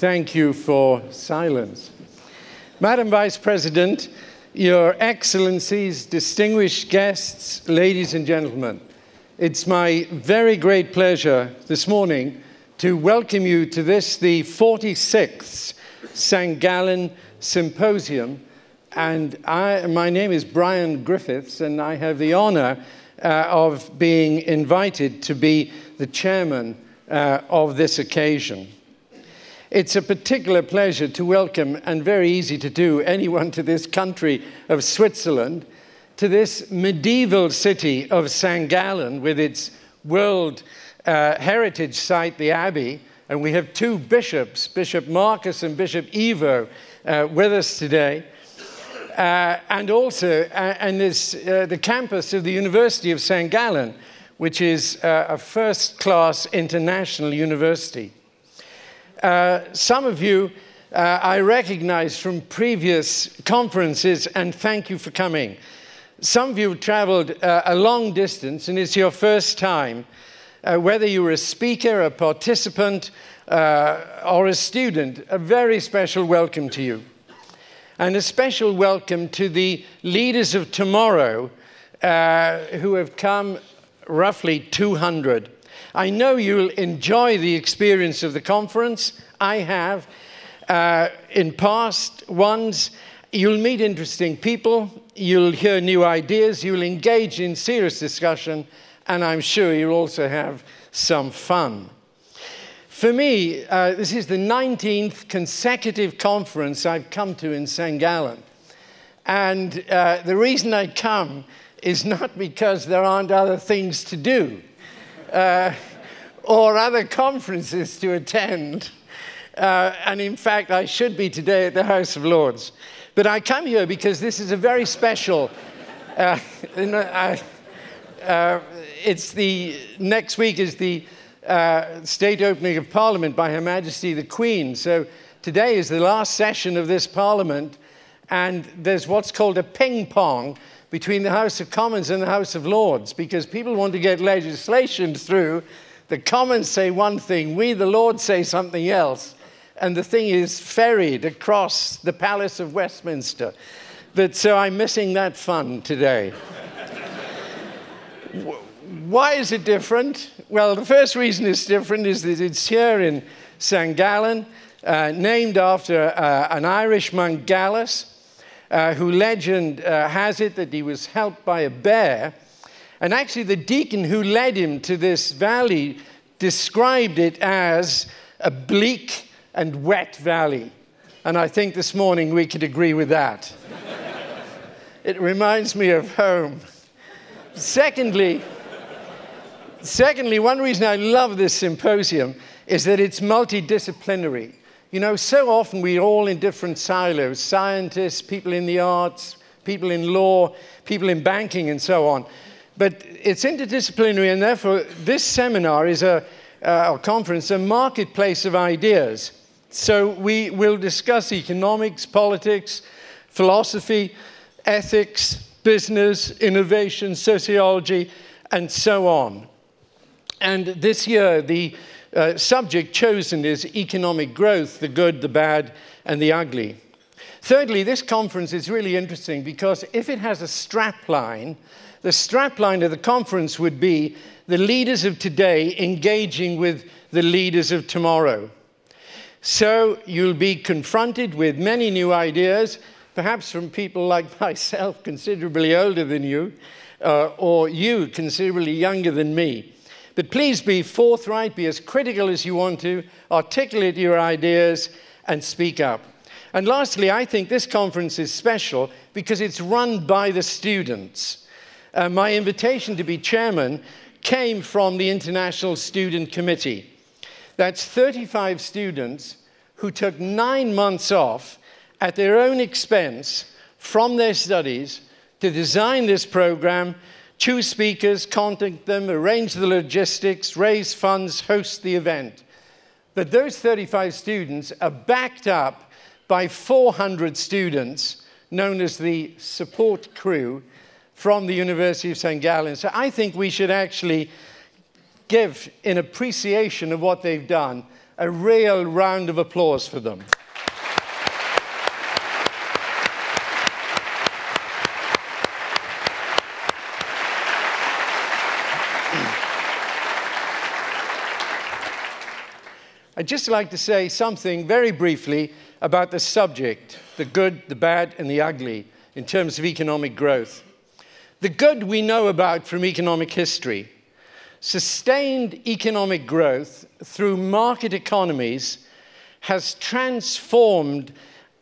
Thank you for silence. Madam Vice President, Your Excellencies, distinguished guests, ladies and gentlemen, it's my very great pleasure this morning to welcome you to this, the 46th St. Gallen Symposium. And my name is Brian Griffiths, and I have the honor of being invited to be the chairman of this occasion. It's a particular pleasure to welcome, and very easy to do, anyone to this country of Switzerland, to this medieval city of St. Gallen with its World Heritage Site, the Abbey. And we have two bishops, Bishop Marcus and Bishop Ivo, with us today. And also the campus of the University of St. Gallen, which is a first-class international university. Some of you I recognize from previous conferences, and thank you for coming. Some of you have traveled a long distance, and it's your first time. Whether you were a speaker, a participant, or a student, a very special welcome to you. And a special welcome to the leaders of tomorrow who have come, roughly 200. I know you'll enjoy the experience of the conference. I have. In past ones, you'll meet interesting people, you'll hear new ideas, you'll engage in serious discussion, and I'm sure you'll also have some fun. For me, this is the 19th consecutive conference I've come to in St. Gallen. And the reason I come is not because there aren't other things to do or other conferences to attend. And in fact, I should be today at the House of Lords. But I come here because this is a very special, next week is the state opening of Parliament by Her Majesty the Queen. So today is the last session of this Parliament, and there's what's called a ping-pong between the House of Commons and the House of Lords, because people want to get legislation through. The Commons say one thing, we, the Lords, say something else, and the thing is ferried across the Palace of Westminster. But so I'm missing that fun today. Why is it different? Well, the first reason it's different is that it's here in St. Gallen, named after an Irish monk, Gallus, who legend has it that he was helped by a bear. And actually, the deacon who led him to this valley described it as a bleak and wet valley. And I think this morning we could agree with that. It reminds me of home. Secondly, one reason I love this symposium is that it's multidisciplinary. You know, so often we're all in different silos, scientists, people in the arts, people in law, people in banking, and so on. But it's interdisciplinary, and therefore this seminar is a conference, a marketplace of ideas. So we will discuss economics, politics, philosophy, ethics, business, innovation, sociology, and so on. And this year, the subject chosen is economic growth, the good, the bad, and the ugly. Thirdly, this conference is really interesting because if it has a strapline, the strapline of the conference would be the leaders of today engaging with the leaders of tomorrow. So you'll be confronted with many new ideas, perhaps from people like myself, considerably older than you, or you, considerably younger than me. But please be forthright, be as critical as you want to, articulate your ideas, and speak up. And lastly, I think this conference is special because it's run by the students. My invitation to be chairman came from the International Student Committee. That's 35 students who took 9 months off at their own expense from their studies to design this program, choose speakers, contact them, arrange the logistics, raise funds, host the event. But those 35 students are backed up by 400 students, known as the support crew, from the University of St. Gallen. So I think we should actually give, in appreciation of what they've done, a real round of applause for them. I'd just like to say something very briefly about the subject, the good, the bad, and the ugly, in terms of economic growth. The good we know about from economic history. Sustained economic growth through market economies has transformed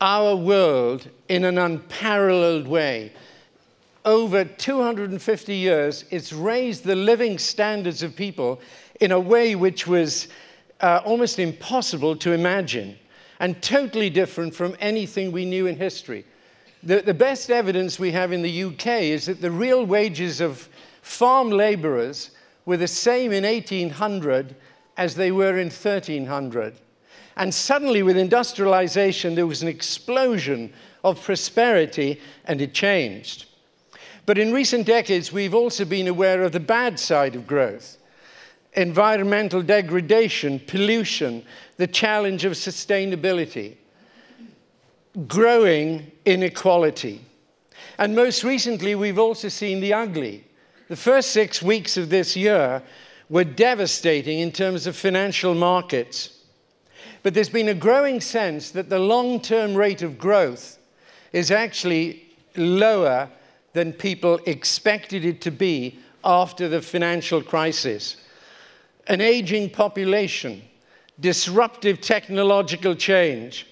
our world in an unparalleled way. Over 250 years, it's raised the living standards of people in a way which was almost impossible to imagine, and totally different from anything we knew in history. The best evidence we have in the UK is that the real wages of farm labourers were the same in 1800 as they were in 1300. And suddenly, with industrialization, there was an explosion of prosperity, and it changed. But in recent decades, we've also been aware of the bad side of growth. Environmental degradation, pollution, the challenge of sustainability, growing inequality. And most recently, we've also seen the ugly. The first 6 weeks of this year were devastating in terms of financial markets. But there's been a growing sense that the long-term rate of growth is actually lower than people expected it to be after the financial crisis. An aging population, disruptive technological change,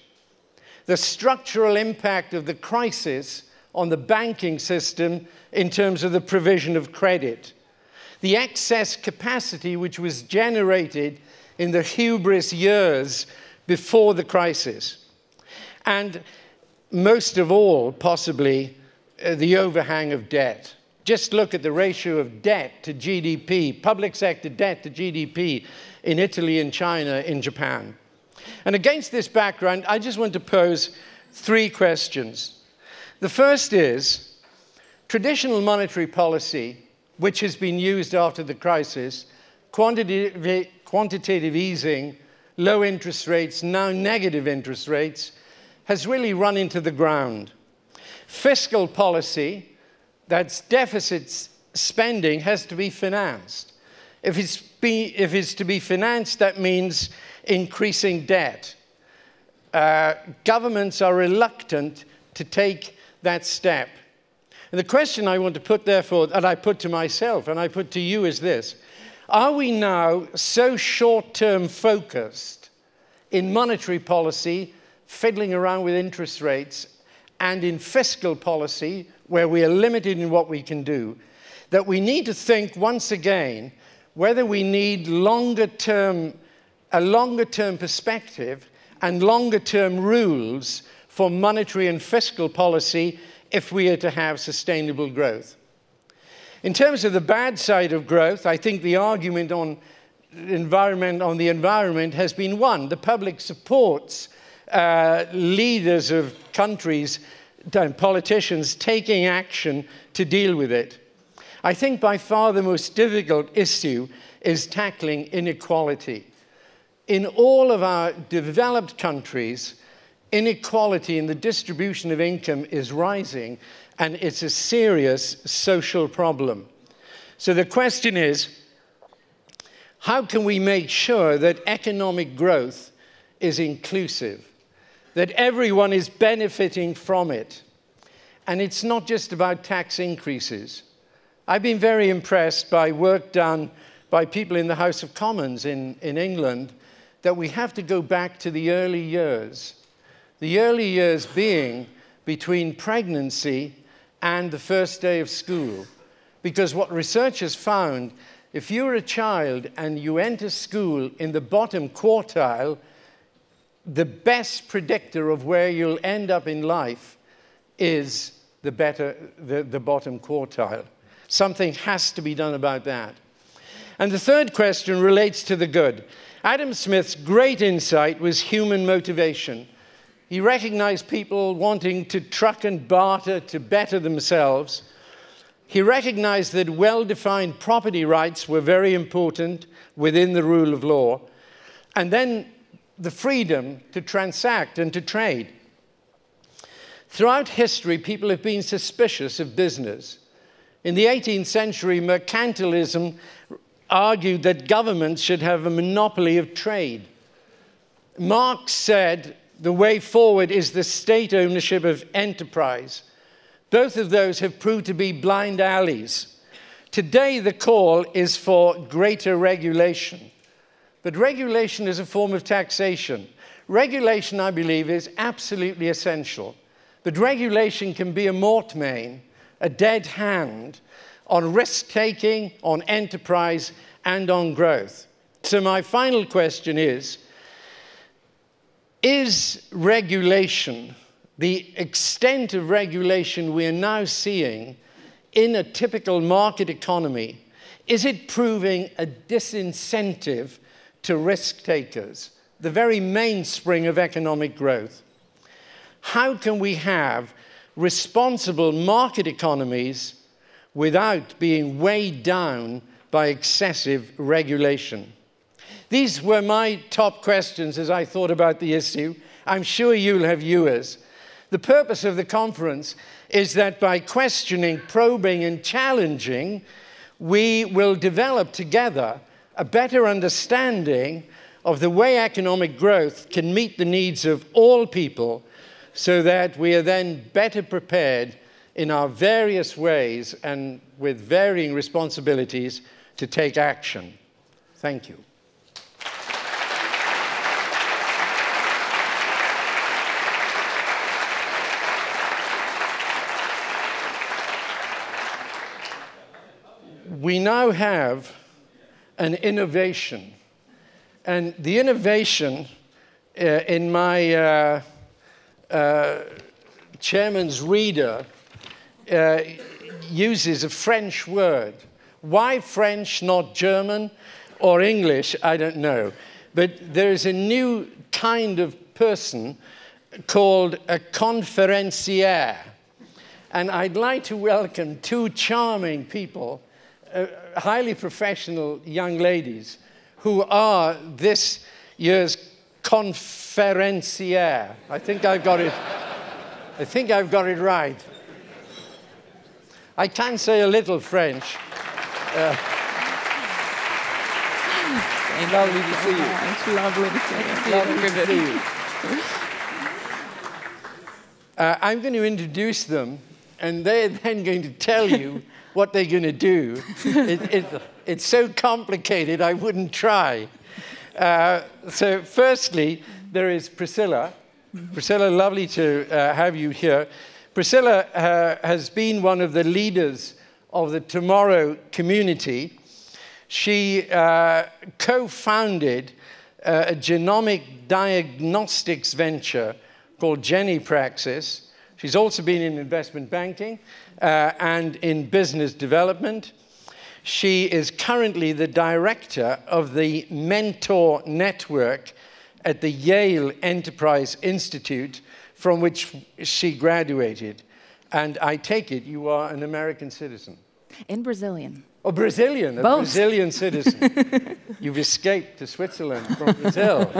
the structural impact of the crisis on the banking system in terms of the provision of credit, the excess capacity which was generated in the hubris years before the crisis, and most of all, possibly, the overhang of debt. Just look at the ratio of debt to GDP, public sector debt to GDP in Italy and China, in Japan. And against this background, I just want to pose 3 questions. The first is, traditional monetary policy, which has been used after the crisis, quantitative easing, low interest rates, now negative interest rates, has really run into the ground. Fiscal policy, that's deficit spending, has to be financed. If it's to be financed, that means increasing debt. Governments are reluctant to take that step. And the question I want to put, therefore, that I put to myself and I put to you is this: are we now so short-term focused in monetary policy, fiddling around with interest rates, and in fiscal policy, where we are limited in what we can do, that we need to think once again whether we need a longer-term perspective and longer-term rules for monetary and fiscal policy if we are to have sustainable growth. In terms of the bad side of growth, I think the argument on the environment has been won. The public supports leaders of countries and politicians taking action to deal with it. I think by far the most difficult issue is tackling inequality. In all of our developed countries, inequality in the distribution of income is rising, and it's a serious social problem. So the question is, how can we make sure that economic growth is inclusive, that everyone is benefiting from it? And it's not just about tax increases. I've been very impressed by work done by people in the House of Commons in England, that we have to go back to the early years. The early years being between pregnancy and the first day of school. Because what researchers found, if you're a child and you enter school in the bottom quartile, the best predictor of where you'll end up in life is the bottom quartile. Something has to be done about that. And the third question relates to the good. Adam Smith's great insight was human motivation. He recognized people wanting to truck and barter to better themselves. He recognized that well-defined property rights were very important within the rule of law. And then the freedom to transact and to trade. Throughout history, people have been suspicious of business. In the 18th century, mercantilism argued that governments should have a monopoly of trade. Marx said the way forward is the state ownership of enterprise. Both of those have proved to be blind alleys. Today, the call is for greater regulation. But regulation is a form of taxation. Regulation, I believe, is absolutely essential. But regulation can be a mortmain, a dead hand, on risk-taking, on enterprise, and on growth. So my final question is regulation, the extent of regulation we are now seeing in a typical market economy, is it proving a disincentive to risk takers, the very mainspring of economic growth? How can we have responsible market economies without being weighed down by excessive regulation? These were my top questions as I thought about the issue. I'm sure you'll have yours. The purpose of the conference is that by questioning, probing, and challenging, we will develop together a better understanding of the way economic growth can meet the needs of all people, so that we are then better prepared in our various ways and with varying responsibilities to take action. Thank you. We now have an innovation. And the innovation in my chairman's reader uses a French word. Why French, not German or English, I don't know. But there is a new kind of person called a conférencier. And I'd like to welcome two charming people, highly professional young ladies, who are this year's conférencier. I think I've got it right. I can say a little French. Lovely to see you. It's lovely to see you. Lovely to see you. I'm going to introduce them, and they're then going to tell you what they're going to do. It's so complicated, I wouldn't try. So firstly, there is Priscilla. Priscilla, lovely to have you here. Priscilla has been one of the leaders of the Tomorrow community. She co-founded a genomic diagnostics venture called GeniPraxis. She's also been in investment banking and in business development. She is currently the director of the Mentor Network at the Yale Enterprise Institute, from which she graduated. And I take it you are an American citizen. In Brazilian. Oh, Brazilian, a Both. Brazilian citizen. You've escaped to Switzerland from Brazil.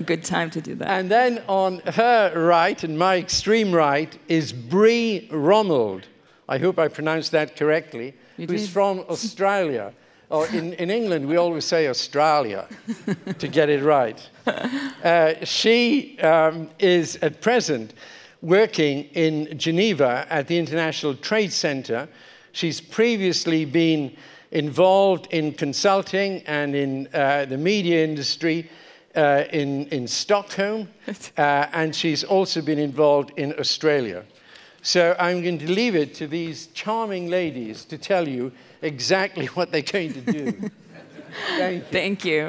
Good time to do that. And then on her right, and my extreme right, is Bree Romold. I hope I pronounced that correctly. Who's from Australia. Or in England, we always say Australia to get it right. She is at present working in Geneva at the International Trade Center. She's previously been involved in consulting and in the media industry in Stockholm, and she's also been involved in Australia. So I'm going to leave it to these charming ladies to tell you exactly what they're going to do. Thank you. Thank you.